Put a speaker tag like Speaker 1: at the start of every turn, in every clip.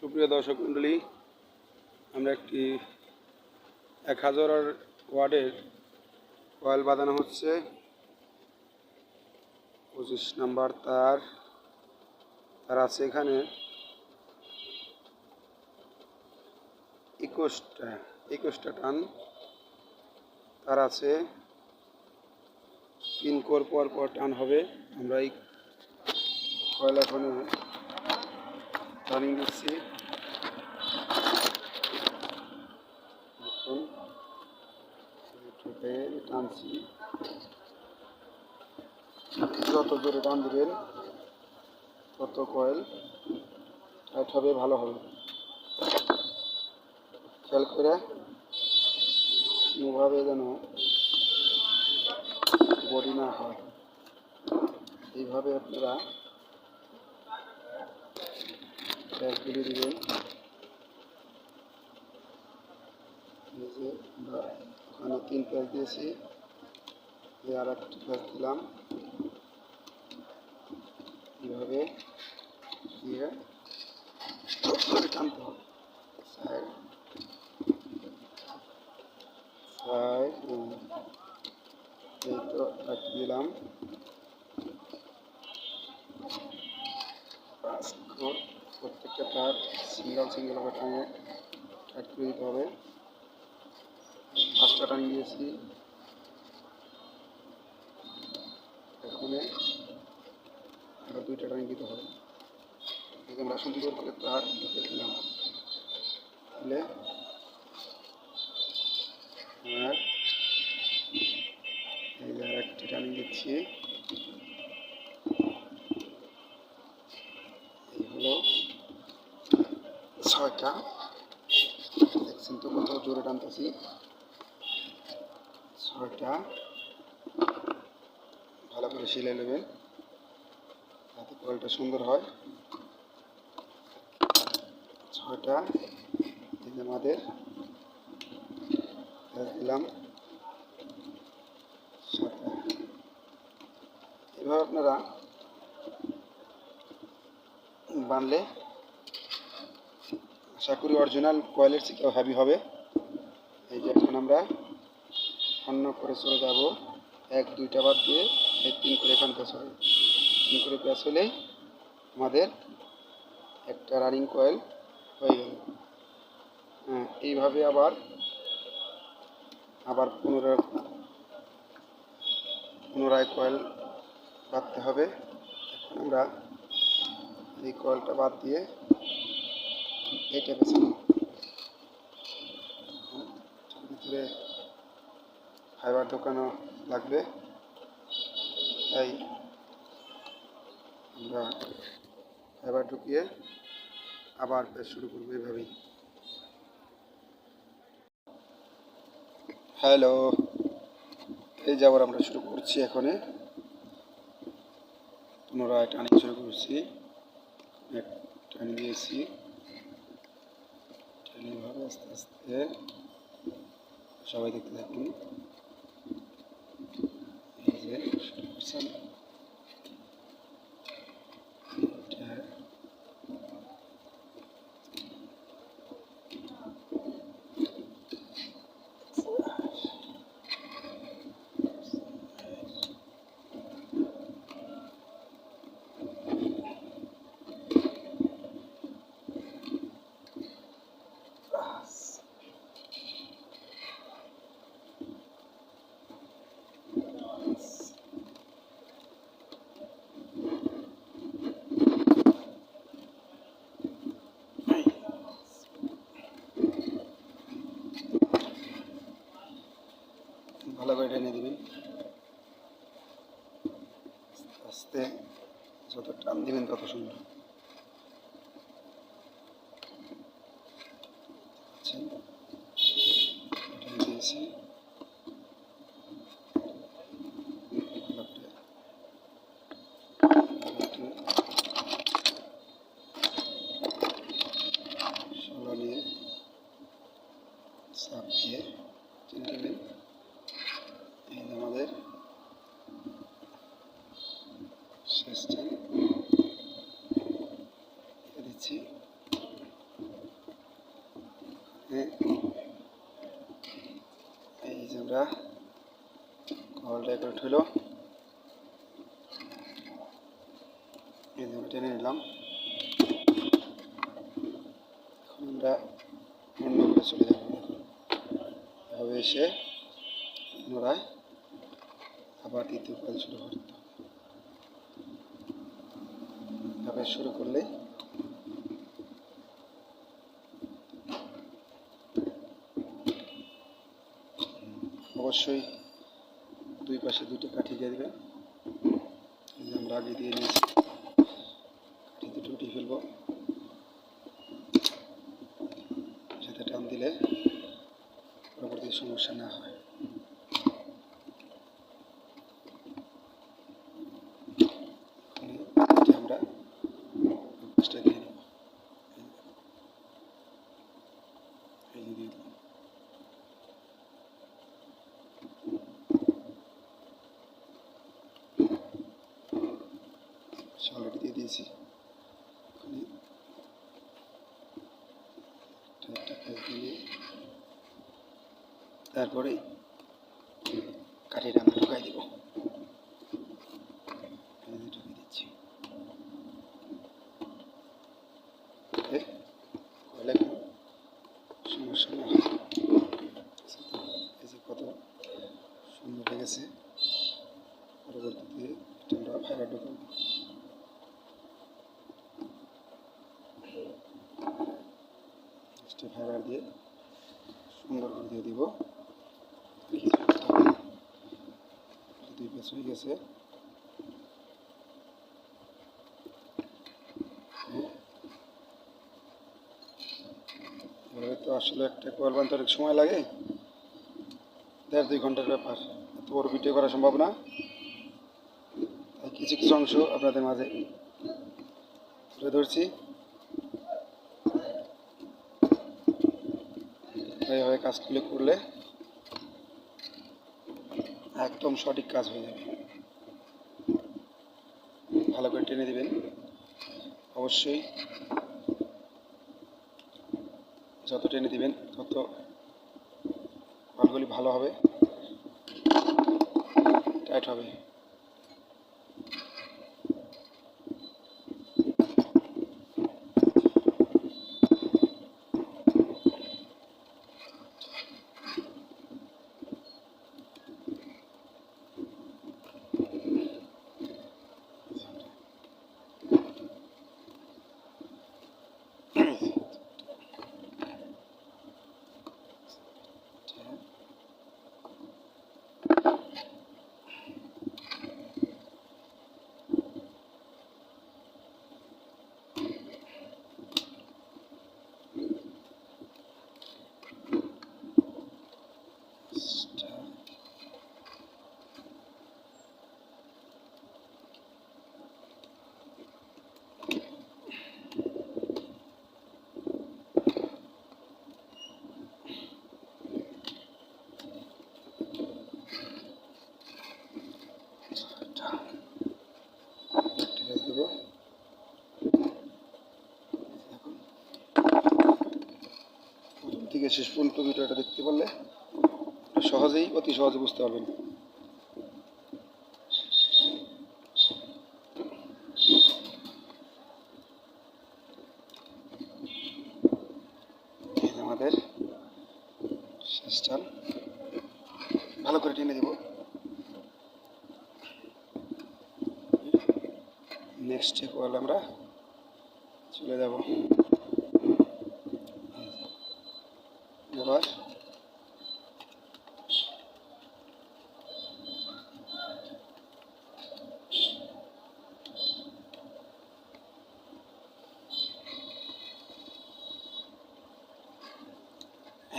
Speaker 1: সুপ্রিয় দর্শক মণ্ডলী, আমরা একটি 1000 ওয়াটের কয়েল বাঁধানো হচ্ছে। 25 নাম্বার তার আছে এখানে 21টা টান তার আছে। 3 কোর পর পর টান হবে। আমরা এই কয়েল এখন টার্নিং দিচ্ছি। টানছি, যত জোরে টান দিবেন তত কয়েল টাইট হবে, ভালো হবে। খেয়াল করে কোনোভাবে যেন বডি না হয়, এইভাবে আপনারা প্যাচগুলি দিবেন। এই যে ওখানে 3 প্যাচ দিয়েছি, আর একটা প্যাচ দিলাম। এইভাবে দিয়ে টানতে হবে। এই তো দিলাম। 5 কোর, প্রত্যেকটা তার সিঙ্গেল ভাবে টাঙিয়ে টাইট করে দিতে হবে। 5টা টানিয়ে দিয়েছি। এখানে আরো 2টা টানিয়ে দিতে হবে। আমরা সুন্দর করে তার দিলাম, দিলে আর এই যে আরেকটি টানিয়ে দিচ্ছি। এই হলো 6টা। দেখছেন তো কত জোরে টানতেছি। 6টা ভালো করে সিলাই নেবেন যাতে কয়েলটা সুন্দর হয়। 6টা আমাদের দিলাম। 7টা। এভাবে আপনারা বানলে আশা করি অরিজিনাল কয়েলের থেকেও হেভি হবে। এই যে এখন আমরা অন্য করে চলে যাব। 1 2টা বাদ দিয়ে এই 3 করে এখানে প্যাচ হবে। 3 করে প্যাচ হলেই আমাদের একটা রানিং কয়েল হয়ে গেল। এইভাবে আবার পুনরায় কয়েল বাঁধতে হবে। এখন আমরা এই কয়েলটা বাদ দিয়ে এইটা বেছে নিই। ভিতরে ফাইবার ঢোকানো লাগবে, তাই আমরা ফাইবার ঢুকিয়ে আবার প্যাচ শুরু করবো এইভাবেই। হ্যালো, এই যে আবার আমরা শুরু করছি। এখন পুনরায় টানি শুরু করছি। টানি দিয়েছি, এইভাবে আস্তে আস্তে সবাই দেখতে থাকুন। এই যে শুরু করছেন, ভালো করে টেনে দিবেন। আস্তে যত টান দিবেন তত সুন্দর। দিয়েছি শলা নিয়ে চাপ দিয়ে টেনে দেবেন। এই আমাদের শেষ টান দিচ্ছি। হ্যাঁ, এই যে আমরা কলটা করে উঠলো, এই যে টেনে নিলাম। এখন আমরা অন্য করে চলে যাব। এভাবে এসে পুনরায় আবার দ্বিতীয় কয়েল শুরু করতে হবে। এভাবে শুরু করলেই অবশ্যই দুই পাশে দুটো কাঠি দিয়ে দেবেন। এই যে আমরা আগে দিয়ে নিয়েছি, কাঠি দুটো উঠিয়ে ফেলবো, যাতে টান দিলে পরবর্তী সমস্যা না হয়। আমরা পাশটা দিয়ে নেব, এই যে দিয়ে দিলাম। অলরেডি দিয়ে দিয়েছি। একটা কাজ দিয়ে তারপরে কাঠিটা আমরা ঢুকাই দিব, ঢুকিয়ে দিচ্ছি। কয়লা কোনো সমস্যা না হয়। এই যে কত সুন্দর হয়ে গেছে। পরবর্তীতে এটা আমরা ফাইবার ঢুকাবো। ফাইবার দিয়ে সুন্দর করে দিয়ে দিব। দুই পেঁচ হয়ে গেছে। এভাবে তো আসলে একটা কয়েল বানতে অনেক সময় লাগে, 1.5-2 ঘন্টার ব্যাপার। এত বড় ভিডিও করা সম্ভব না, তাই কিছু কিছু অংশ আপনাদের মাঝে তুলে ধরছি। এইভাবে কাজগুলো করলে একদম সঠিক কাজ হয়ে যাবে। ভালো করে টেনে দিবেন। অবশ্যই যত টেনে দিবেন তত কয়েলগুলি ভালো হবে, টাইট হবে। থেকে শেষ পর্যন্ত ভিডিওটা দেখতে পারলে সহজেই অতি সহজে বুঝতে পারবেন। আমাদের শেষ চাল ভালো করে টেনে দিব। নেক্সট কয়েল আমরা চলে যাব। এবার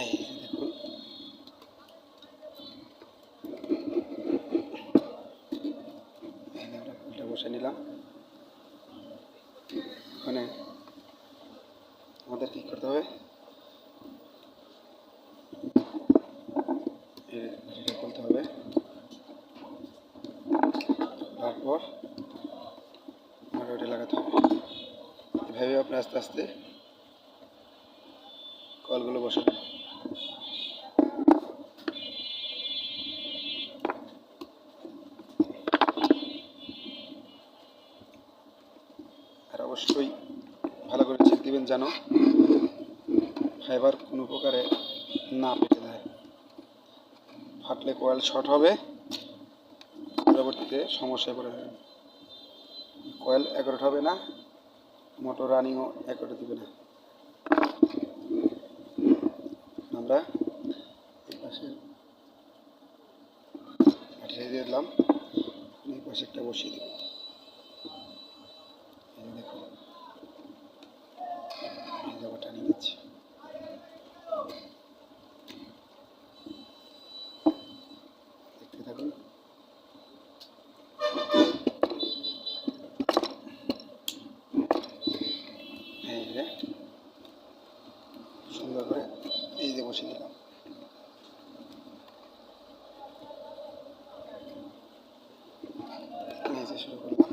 Speaker 1: এই দেখুন, আমরা ফুলটা বসে নিলাম। ওখানে আমাদের কী করতে হবে, এটা খুলতে হবে। তারপর আমরা ওটা লাগাতে হবে। এভাবে আপনি আস্তে আস্তে কলগুলো বসাবেন। দিবেন যেন ফাইবার কোনো প্রকারে না ফেটে যায়। ফাটলে কয়েল শর্ট হবে, পরবর্তীতে সমস্যায় পড়ে যাবে। কয়েল অ্যাকুরেট হবে না, মোটর রানিংও অ্যাকুরেট দিবে না। আমরা এই পাশে ব্যাটারি দিয়ে দিলাম, এই পাশে একটা বসিয়ে দেব। দেখুন টানিয়ে দিচ্ছি। দেখতে থাকুন। এই যে সুন্দর করে এই যে বসিয়ে দিলাম। এই যে শুরু করলাম।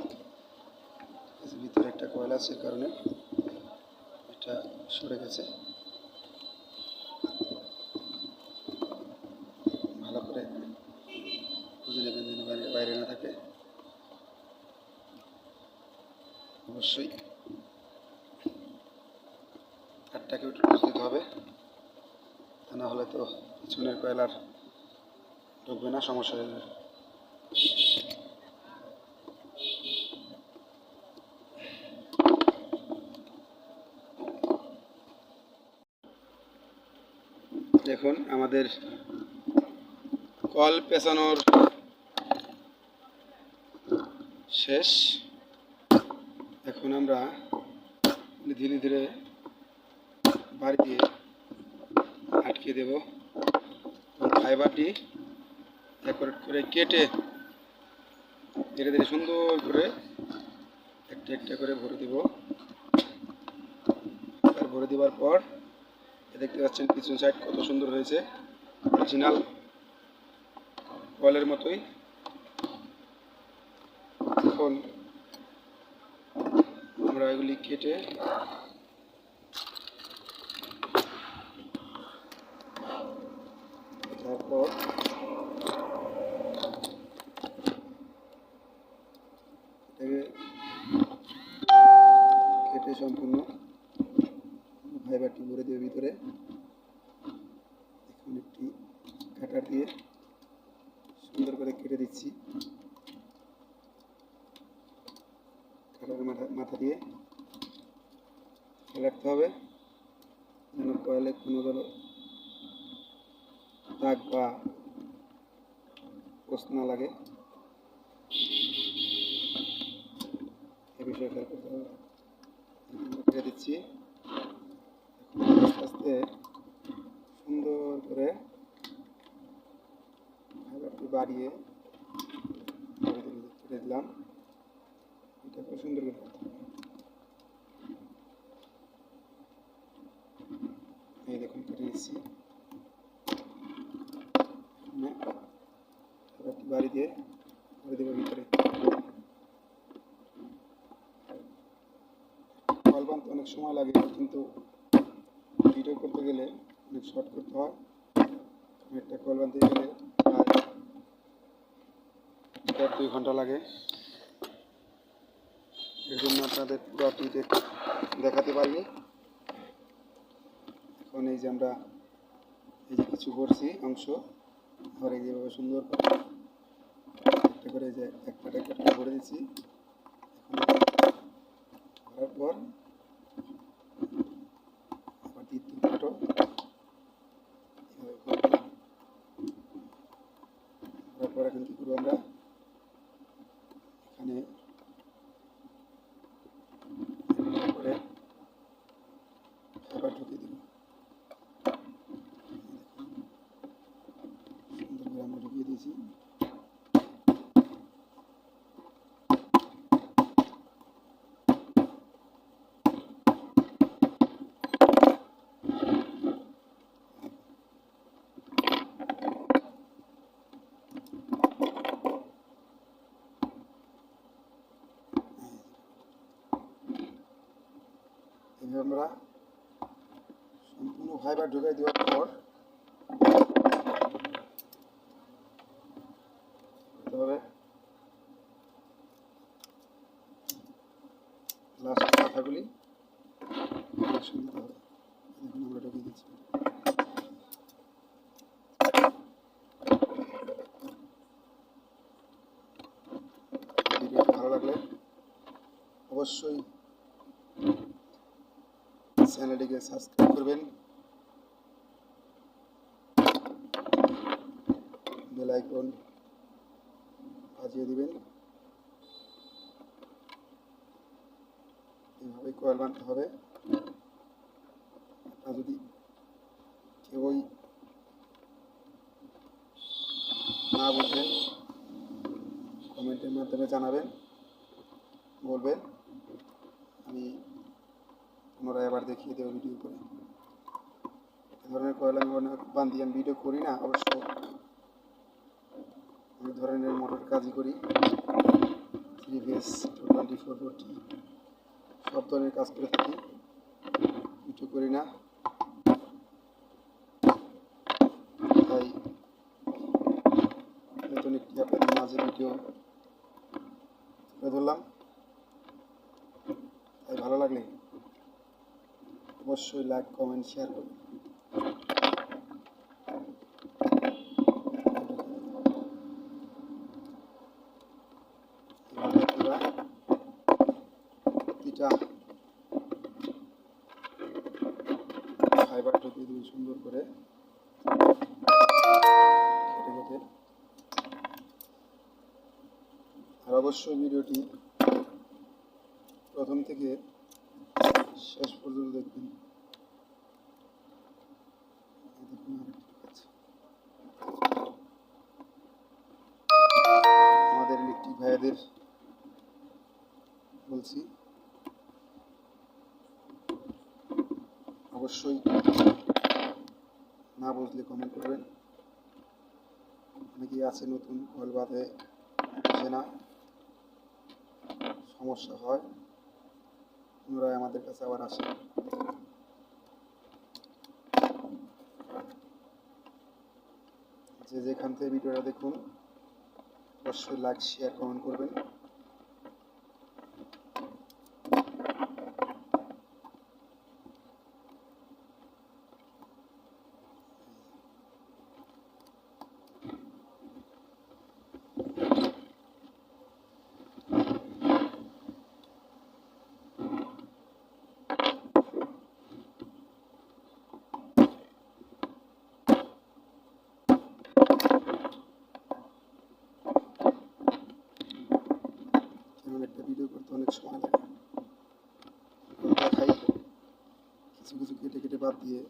Speaker 1: ভিতরে একটা কয়েল আছে, কারণে এটা সরে গেছে। ভালো করে বুঝে নেবেন যেন বাইরে না থাকে। অবশ্যই তারটাকে একটু বুঝ দিতে হবে, তা না হলে তো পিছনের কয়েল আর ঢুকবে না, সমস্যা হয়ে যাবে। দেখুন আমাদের কল পেঁচানোর শেষ। এখন আমরা ধীরে ধীরে বাড়ি দিয়ে আটকে দেব। ফাইবারটি অ্যাকুরেট করে কেটে ধীরে ধীরে সুন্দর করে একটা একটা করে ভরে দেব। আর ভরে দেওয়ার পর দেখতে পাচ্ছেন পিছন সাইড কত সুন্দর হয়েছে, অরিজিনাল কয়েলের মতোই। এখন আমরা এগুলি কেটে তারপর কেটে সম্পূর্ণ ফাইবারটি ভরে দেবে ভিতরে। এখন একটি কাটার দিয়ে সুন্দর করে কেটে দিচ্ছি। কাটার মাথা দিয়ে খেয়াল রাখতে হবে যেন কয়েলে কোনো দাগ বা পোস্ট না লাগে, এ বিষয়ে খেয়াল করতে হবে। কেটে দিচ্ছি। আস্তে আস্তে সুন্দর করে ফাইবারটি বাড়িয়ে কেটে দিলাম। এটা খুব সুন্দর করে এই দেখুন কেটে দিচ্ছি। ফাইবারটি বাড়ি দিয়ে ভরে দেবো ভিতরে। কল বানতে অনেক সময় লাগে, কিন্তু ভিডিও করতে গেলে অনেক শর্ট করতে হয়। একটা কল বানতে গেলে প্রায় 1.5 ঘন্টা লাগে। এর জন্য আপনাদের পুরোটি দেখাতে পারিনি। এখন এই যে আমরা এই যে কিছু করছি অংশ, আবার এই যেভাবে সুন্দর করে একটা করে যে একটা করে ভরে দিচ্ছি। ভরার পর আবার দ্বিতীয় পাটও ভরার পর এখন কি করবো, আমরা এখানে করে আবার ঢুকিয়ে দেব। সুন্দর করে আমরা ঢুকিয়ে দিয়েছি। এভাবে আমরা সম্পূর্ণ ফাইবার ঢুকিয়ে দেওয়ার পর তবে লাস্ট মাথাগুলি কানেকশন দিতে হবে। দেখুন আমরা ঢুকিয়ে দিচ্ছি। ভিডিওটি ভালো লাগলে অবশ্যই চ্যানেলটিকে সাবস্ক্রাইব করবেন, বেল আইকন বাজিয়ে দিবেন। এইভাবে কয়েল বানতে হবে। আপনারা যদি কেউই না বুঝেন কমেন্টের মাধ্যমে জানাবেন, বলবেন, আমি পুনরায় আবার দেখিয়ে দেবো ভিডিও করে। এ ধরনের কয়েল আমি অনেক বান্ধি, আমি ভিডিও করি না অবশ্য, অনেক ধরনের মোটর কাজই করি, 3 ফেজ 224 40 সব ধরনের কাজ করে থাকি, ভিডিও করি না। তাই নতুন একটি আপনাদের মাঝে ভিডিও তুলে ধরলাম। তাই ভালো লাগলে অবশ্যই লাইক, কমেন্ট, শেয়ার করবেন। প্রতিটা ফাইবার ঢুকিয়ে দিন সুন্দর করে কেটে কেটে। আর অবশ্যই ভিডিওটি প্রথম থেকে শেষ পর্যন্ত দেখবেন। আমাদের ইলেকট্রিক ভাইদের বলছি, অবশ্যই না বুঝলে কমেন্ট করবেন। অনেকেই আছে নতুন কয়েল বাঁধে বুঝে না, সমস্যা হয়, পুনরায় আমাদের কাছে আবার আসে। যে যেখান থেকে ভিডিওটা দেখুন অবশ্যই লাইক, শেয়ার, কমেন্ট করবেন। একটা ভিডিও করতে অনেক সময় লাগে, দেখাই কিছু কিছু কেটে কেটে বাদ দিয়ে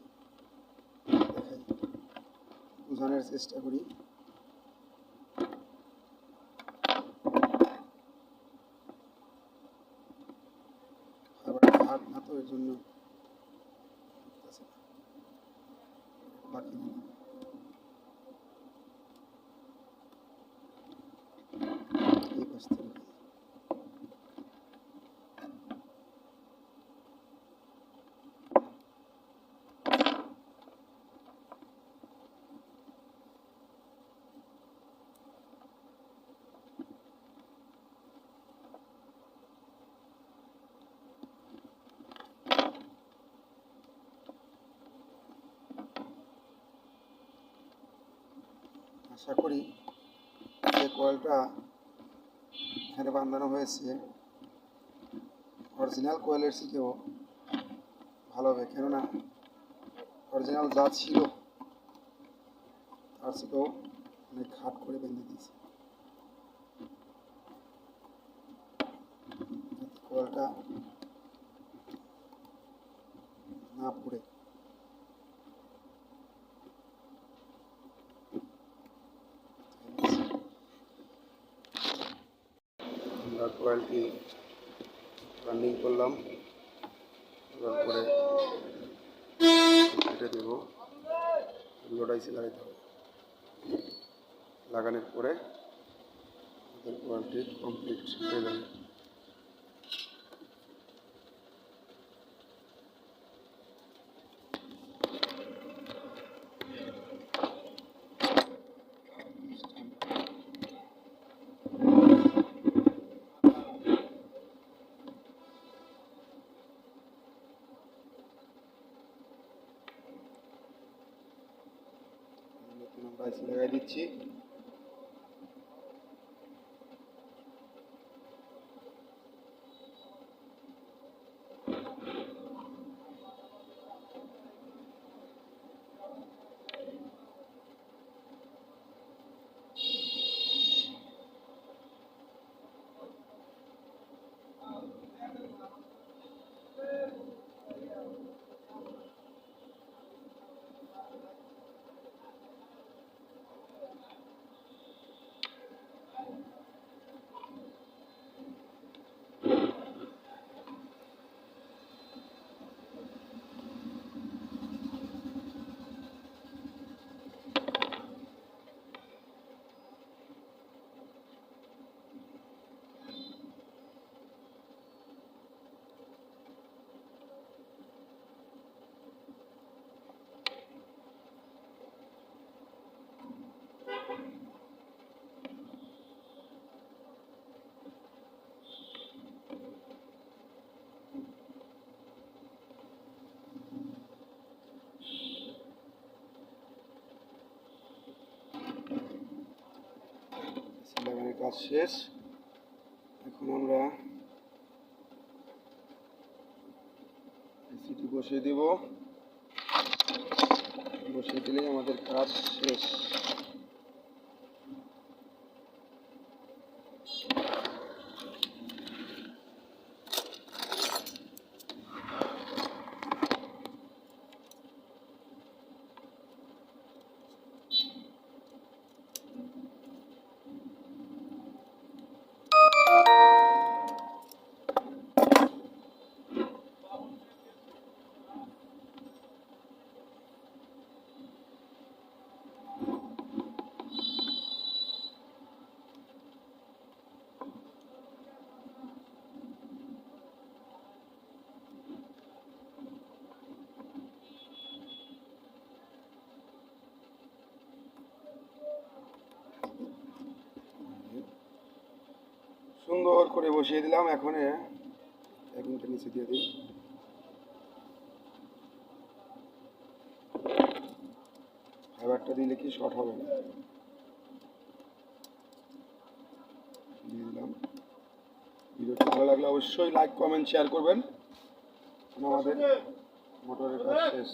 Speaker 1: দেখাই, বোঝানোর চেষ্টা করি। আবার হাত না তো এর জন্য বাকি এই পাশ থেকে আশা করি যে কয়েলটা এখানে বাঁধানো হয়েছে অরিজিনাল কয়েলের থেকেও ভালো হবে, কেননা অরিজিনাল যা ছিল তার থেকেও অনেক ঘাট করে বেঁধে দিয়েছে। কয়েলটা না পড়ে আমরা কয়েলটি রানিং করলাম, তারপরে কেটে দেবো, লোডাইসে লাগাইতে হবে। লাগানোর পরে আমাদের কয়েলটি কমপ্লিট হয়ে যাবে। আমরা আইসি লাগাই দিচ্ছি। লাগানোর কাজ শেষ। এখন আমরা এসিটি বসিয়ে দেব। বসিয়ে দিলেই আমাদের কাজ শেষ। সুন্দর করে বসিয়ে দিলাম। এখন নিচে দিয়ে দিই। ফাইবারটা দিলে কি শর্ট হবে না। দিয়ে দিলাম। ভিডিওটি ভালো লাগলে অবশ্যই লাইক কমেন্ট শেয়ার করবেন। আমাদের মোটরের কাজ শেষ।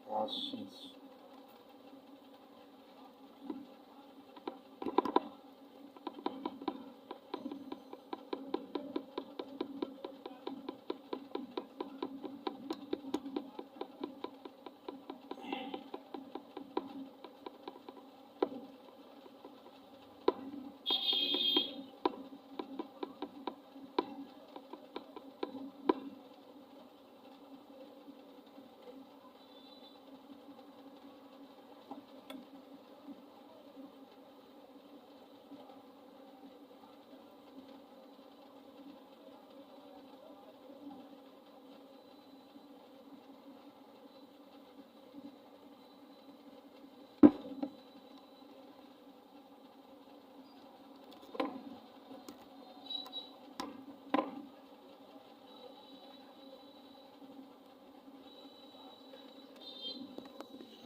Speaker 1: কাজ শেষ।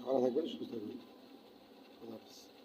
Speaker 1: ভালো থাকবেন, সুস্থ থাকবেন। আল্লাহ হাফেজ।